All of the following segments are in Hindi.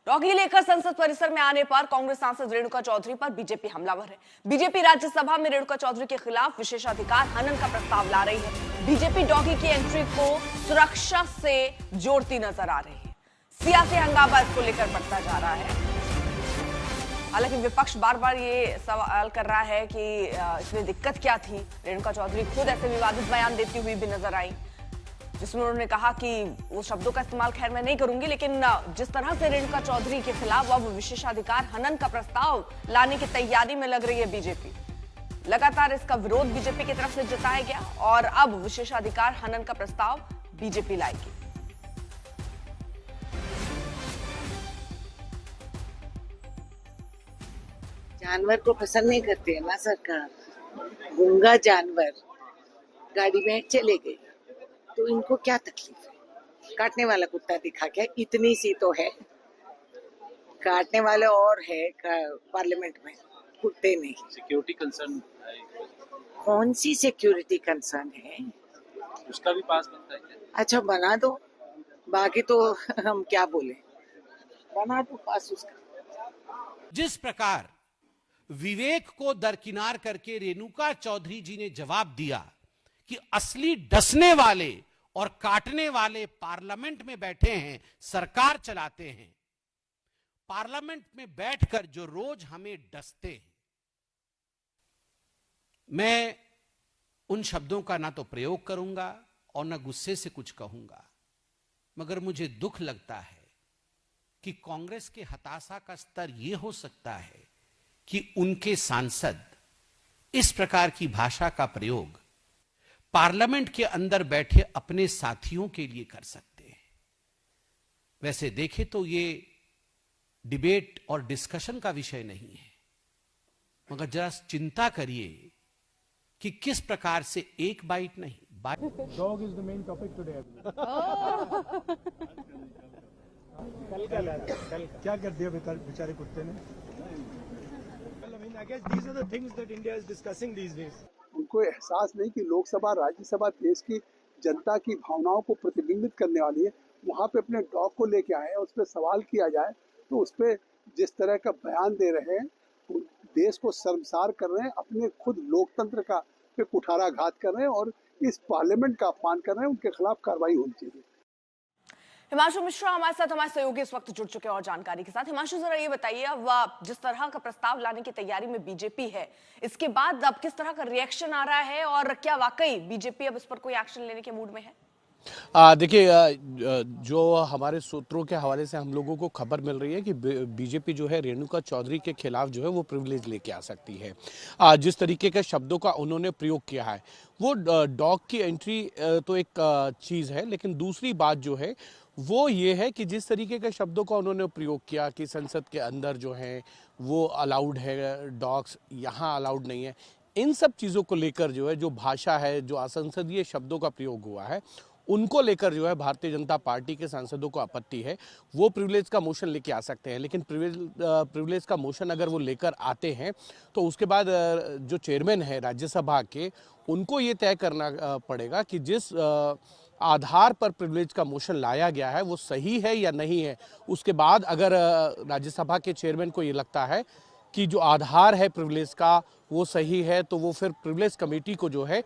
डॉगी लेकर संसद परिसर में आने पर कांग्रेस सांसद रेणुका चौधरी पर बीजेपी हमलावर है। बीजेपी राज्यसभा में रेणुका चौधरी के खिलाफ विशेषाधिकार हनन का प्रस्ताव ला रही है। बीजेपी डॉगी की एंट्री को सुरक्षा से जोड़ती नजर आ रही है। सियासी हंगामा इसको लेकर बढ़ता जा रहा है। हालांकि विपक्ष बार बार ये सवाल कर रहा है कि इसमें दिक्कत क्या थी। रेणुका चौधरी खुद ऐसे विवादित बयान देती हुई भी नजर आई, जिसमें उन्होंने कहा कि वो शब्दों का इस्तेमाल खैर मैं नहीं करूंगी, लेकिन जिस तरह से रेणुका चौधरी के खिलाफ अब विशेषाधिकार हनन का प्रस्ताव लाने की तैयारी में लग रही है बीजेपी। लगातार इसका विरोध बीजेपी की तरफ से जताया गया और अब विशेषाधिकार हनन का प्रस्ताव बीजेपी लाएगी। जानवर को पसंद नहीं करते है ना सरकार। गूंगा जानवर गाड़ी में चले गए तो इनको क्या तकलीफ है? काटने वाला कुत्ता दिखा क्या? इतनी सी तो है, काटने वाले और है पार्लियामेंट में, कुत्ते नहीं। सिक्योरिटी कंसर्न कौन सी सिक्योरिटी कंसर्न है? उसका भी पास बनता है क्या? अच्छा बना दो, बाकी तो हम क्या बोले, बना दो पास उसका। जिस प्रकार विवेक को दरकिनार करके रेणुका चौधरी जी ने जवाब दिया कि असली डसने वाले और काटने वाले पार्लियामेंट में बैठे हैं, सरकार चलाते हैं। पार्लियामेंट में बैठकर जो रोज हमें डसते हैं, मैं उन शब्दों का ना तो प्रयोग करूंगा और ना गुस्से से कुछ कहूंगा, मगर मुझे दुख लगता है कि कांग्रेस के हताशा का स्तर यह हो सकता है कि उनके सांसद इस प्रकार की भाषा का प्रयोग पार्लियामेंट के अंदर बैठे अपने साथियों के लिए कर सकते हैं। वैसे देखें तो ये डिबेट और डिस्कशन का विषय नहीं है, मगर जरा चिंता करिए कि किस प्रकार से एक बाइट नहीं, Dog is the main topic today. कल क्या कर दिया बेचारे कुत्ते ने? I guess these are the things that India is discussing these days. उनको एहसास नहीं कि लोकसभा राज्यसभा देश की जनता की भावनाओं को प्रतिबिंबित करने वाली है। वहाँ पे अपने डॉग को लेके आए हैं, उस पर सवाल किया जाए तो उस पर जिस तरह का बयान दे रहे हैं, देश को शर्मसार कर रहे हैं, अपने खुद लोकतंत्र का पे कुठाराघात कर रहे हैं और इस पार्लियामेंट का अपमान कर रहे हैं। उनके खिलाफ कार्रवाई होनी चाहिए। हिमांशु मिश्रा हमारे साथ, हमारे सहयोगी इस वक्त जुड़ चुके हैं और जानकारी के साथ। हिमांशु, जरा ये बताइए, अब जिस तरह का प्रस्ताव लाने की तैयारी में बीजेपी है, इसके बाद अब किस तरह का रिएक्शन आ रहा है और क्या वाकई बीजेपी अब इस पर कोई एक्शन लेने के मूड में है? देखिए, जो हमारे सूत्रों के हवाले से हम लोगों को खबर मिल रही है कि बीजेपी जो है रेणुका चौधरी के खिलाफ जो है वो प्रिविलेज लेके आ सकती है। जिस तरीके के शब्दों का उन्होंने प्रयोग किया है, वो डॉग की एंट्री तो एक चीज़ है, लेकिन दूसरी बात जो है वो ये है कि जिस तरीके के शब्दों का उन्होंने प्रयोग किया कि संसद के अंदर जो है वो अलाउड है, डॉग्स यहाँ अलाउड नहीं है, इन सब चीज़ों को लेकर जो है, जो भाषा है, जो असंसदीय शब्दों का प्रयोग हुआ है, उनको लेकर जो है भारतीय जनता पार्टी के सांसदों को आपत्ति है। वो प्रिविलेज का मोशन लेके आ सकते हैं, लेकिन प्रिविलेज का मोशन अगर वो लेकर आते हैं तो उसके बाद जो चेयरमैन है राज्यसभा के, उनको ये तय करना पड़ेगा कि जिस आधार पर प्रिविलेज का मोशन लाया गया है वो सही है या नहीं है। उसके बाद अगर राज्यसभा के चेयरमैन को ये लगता है कि जो आधार है प्रिविलेज का वो सही है, तो वो फिर प्रिविलेज कमेटी को जो है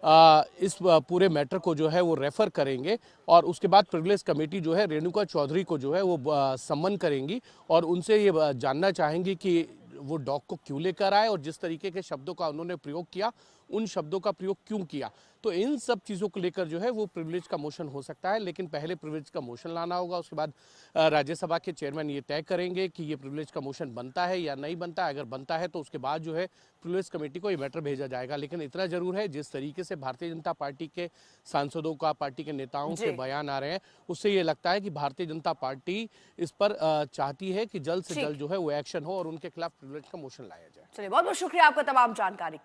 इस पूरे मैटर को जो है वो रेफर करेंगे और उसके बाद प्रिविलेज कमेटी जो है रेणुका चौधरी को जो है वो सम्मन करेंगी और उनसे ये जानना चाहेंगी कि वो डॉग को क्यों लेकर आए और जिस तरीके के शब्दों का उन्होंने प्रयोग किया, उन शब्दों का प्रयोग क्यों किया। तो इन सब चीज़ों को लेकर जो है वो प्रिविलेज का मोशन हो सकता है, लेकिन पहले प्रिविलेज का मोशन लाना होगा। उसके बाद राज्यसभा के चेयरमैन ये तय करेंगे कि ये प्रिविलेज का मोशन बनता है या नहीं बनता है। अगर बनता है तो उसके बाद जो है प्रिविलेज कमेटी को ये मैटर भेजा जाएगा। लेकिन इतना जरूर है, जिस तरीके से भारतीय जनता पार्टी के सांसदों का, पार्टी के नेताओं से बयान आ रहे हैं, उससे ये लगता है कि भारतीय जनता पार्टी इस पर चाहती है कि जल्द से जल्द जो है वो एक्शन हो और उनके खिलाफ प्रिविलेज का मोशन लाया जाए। चलिए, बहुत बहुत शुक्रिया आपका तमाम जानकारी के